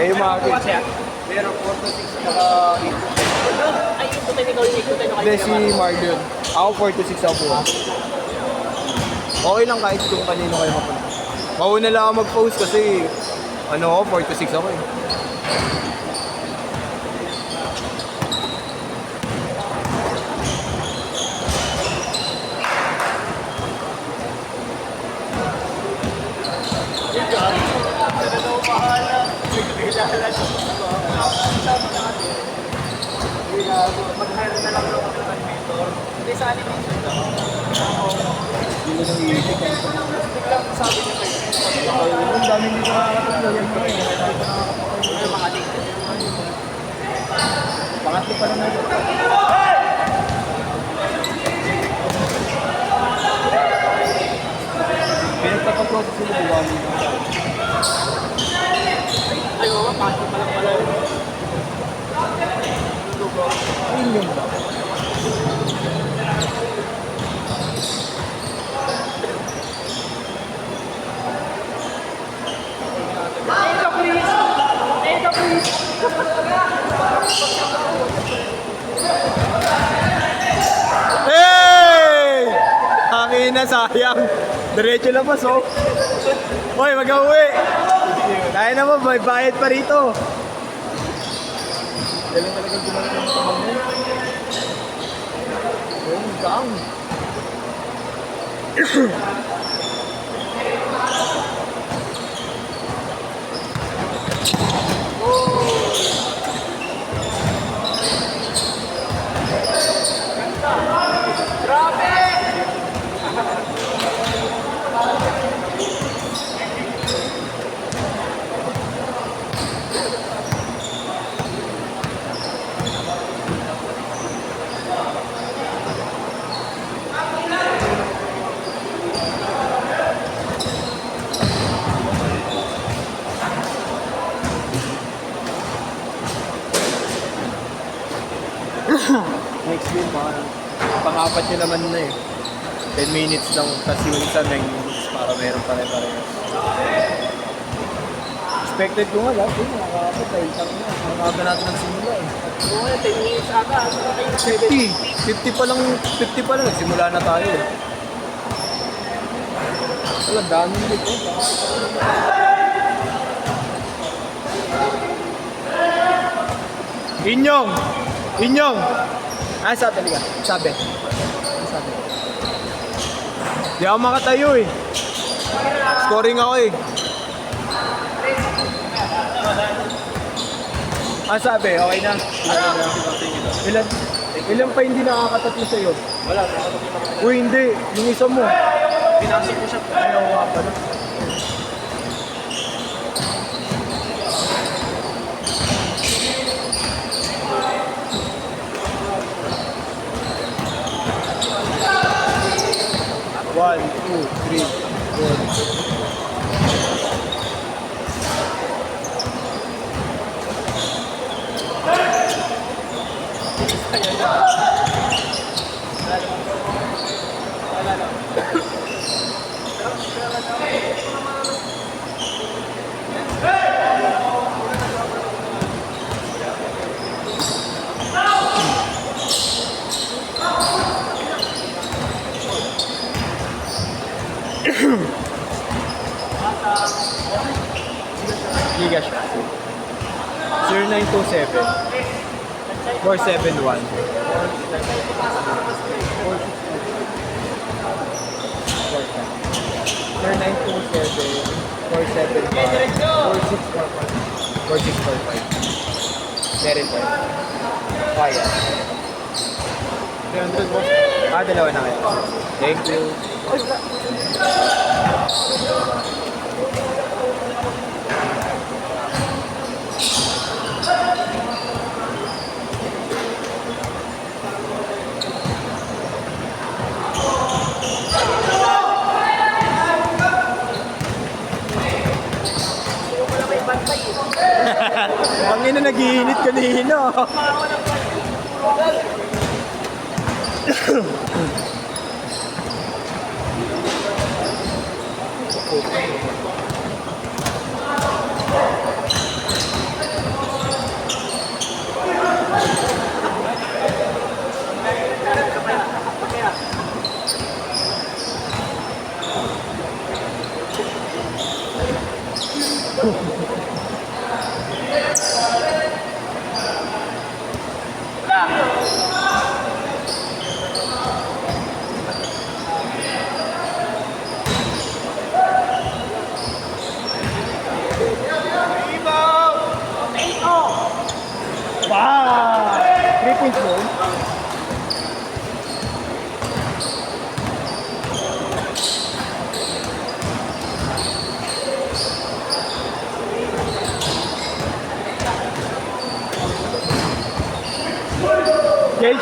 Kayo mga Kasi meron 4 to 6 naka 8. Ay, ito tayo ikaw yung ito tayo Hindi, si Marlon. Ako 4 to 6 ako po. Okay lang kahit kung kanino kayo mapunta. Mauna lang ako mag-post kasi ano ako, 4 to 6 ako eh. Mag-hire na lang ako ng animator. Hindi sa animation lang. Hindi mo nang iisip. Biglang sabi niya kayo. Ang dami hindi ko nakakapaglayan mo eh. Yung mga dito. Pangatlo pa lang na ito. Pinagpapaprocess sila buwami na. Ay, oo, pangatlo pa lang pala. Premium ba? Ito please! Ito please! Hey! Akin na, sayang. Diretso lang pa, so. Hoy, mag-uwi. Kaya naman, may bayad pa rito. Galing talaga gumamit ng tamang mo. Ayun, gang. Next game, pang-apat nyo naman na eh. 10 minutes lang, tapos yung isa 9 minutes para meron pare-parehas. Expected ko nga lahat eh, nakakapit dahil tanong na. Nakakaga natin nagsimula eh. Oo, 10 minutes ata. 50 pa lang, 50 pa lang, nagsimula na tayo eh. Wala, daming dito. Inyong! Inyong! Ah, sabi ka. Sabi. Sabi. Di ako makatayo eh. Scoring ako eh. Ah, sabi. Okay na. Ilan? Ilan pa hindi nakakatatlo sa'yo? Wala. Uy, hindi. Yung isa mo. Pinasok ko siya. Ayaw nga pala. One, two, three, four. Giga siya. 0927 471 4645 Meron po. Kaya. 300 boss. Ah, dalawa na kayo. Thank you. Ang ina nag-iinit kanina.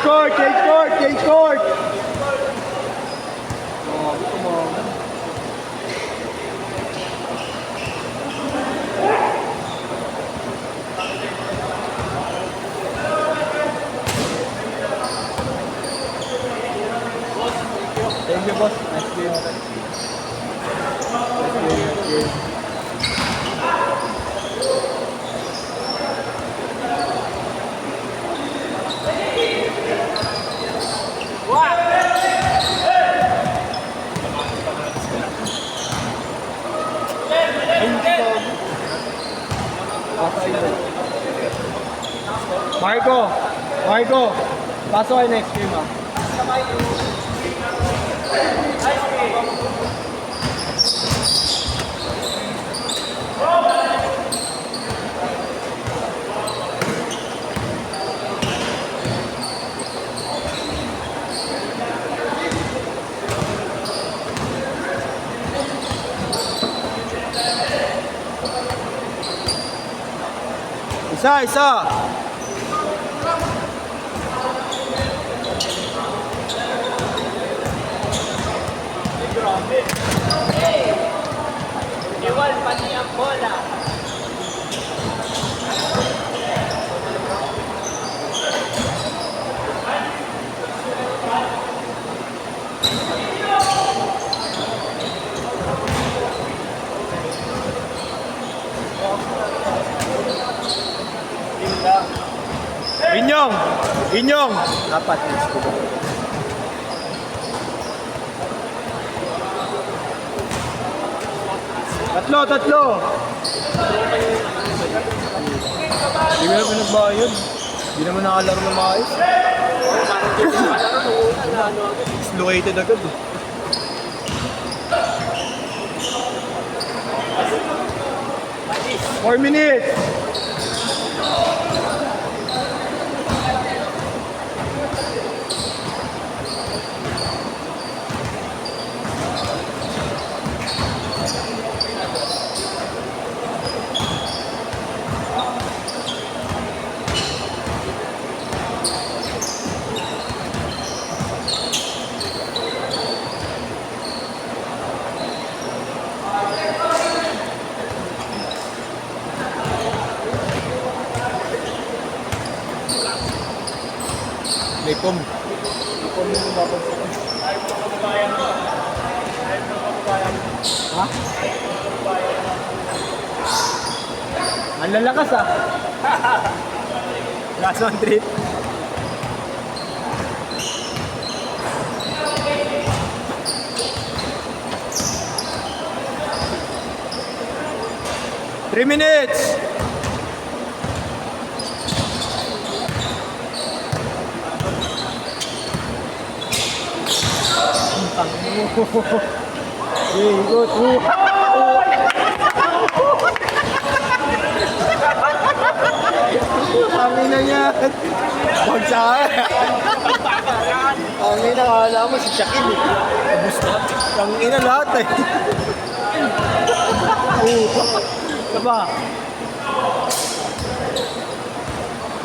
Change court! Change court! Change court! Thank you, boss. Nice game. Nice game. Marco! Marco! Pasok kayo next game, ah. Isa, isa! Iwan pati ang bola. Inyong! Inyong! Apat. Tatlo, tatlo! Hindi mo na pinagbayad. Hindi naman nakalaro na maayos. Dislocated agad. 4 minutes! May pom. May pom yung babagsak. Ha? Ang lalakas, ah. Last one trip. Three minutes! Okay, go. Kami na yan. Huwag sa akin. Kami na, kala mo si Shaquille. Abus na. Kami na lahat eh. Diba?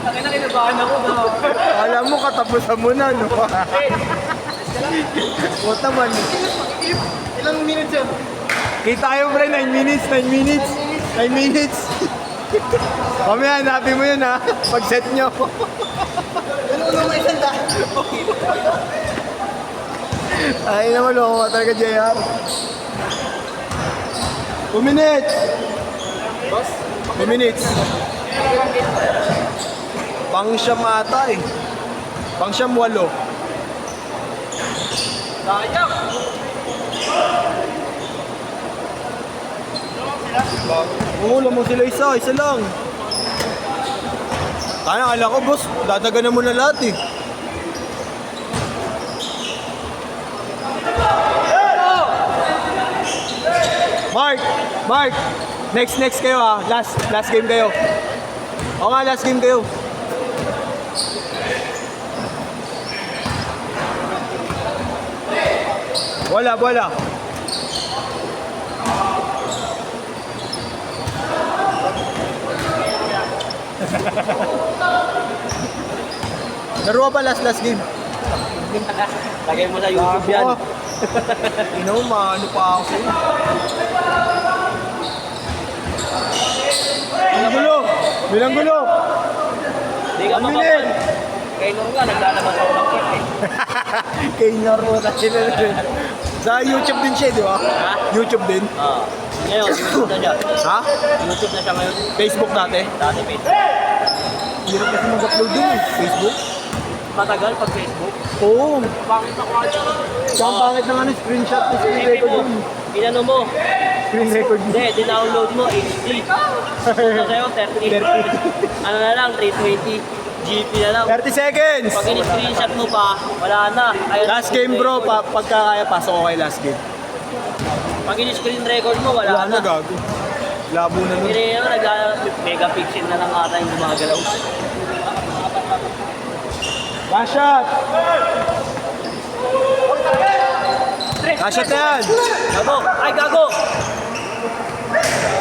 Akin na kinabahan ako. Alam mo, katapusan mo na, no? Puta man. Ilang minutes yun? Kita kayo, pre. 9 minutes. 9 minutes. 9 minutes. Mamaya, hanapin mo yun, ha? Pag-set nyo. Ano may isang dahil? Ay naman, loko ka talaga, JR. 2 minutes. Boss? 2 minutes. Pang siyam ata eh. Pang siyam 8. Sayang! Oo, mo sila isa. Isa lang. Kaya akala ko, boss, dadaganan mo na lahat eh. Mark! Next kayo ah. Last game kayo. Oo nga, last game kayo. Bola. Laro pa last game. Lagay mo sa YouTube yan. Ako. Ino, maano pa ako sa'yo. Bilang gulo! Bilang gulo! Hindi ka makapal. Kay Nung nga, naglalabas ako ng kit eh. Kay Naro na sila rin. Sa YouTube din siya, di ba? Ha? YouTube din. Ngayon, YouTube na siya. Ha? YouTube na siya ngayon. Facebook dati. Dati Facebook. Hirap kasi mag-upload din eh. Facebook. Matagal pag Facebook. Oo. Pangit na kanya. Saka ang pangit ng ano, screenshot na screen record mo, yun. inano mo. Screen record Hindi, dinownload mo HD. Ano sa'yo, 30. Ano na lang, 320. GP na lang. 30 seconds! Pag in-screenshot mo pa, wala na. Ayun, Last game bro, pagka kaya pasok ko kay last game. Pag in-screen record mo, wala na. gago. Labo na nun. Hindi na megapixel na lang ata yung gumagalaw. Last shot! Last shot na yan! Gago! Ay, gago!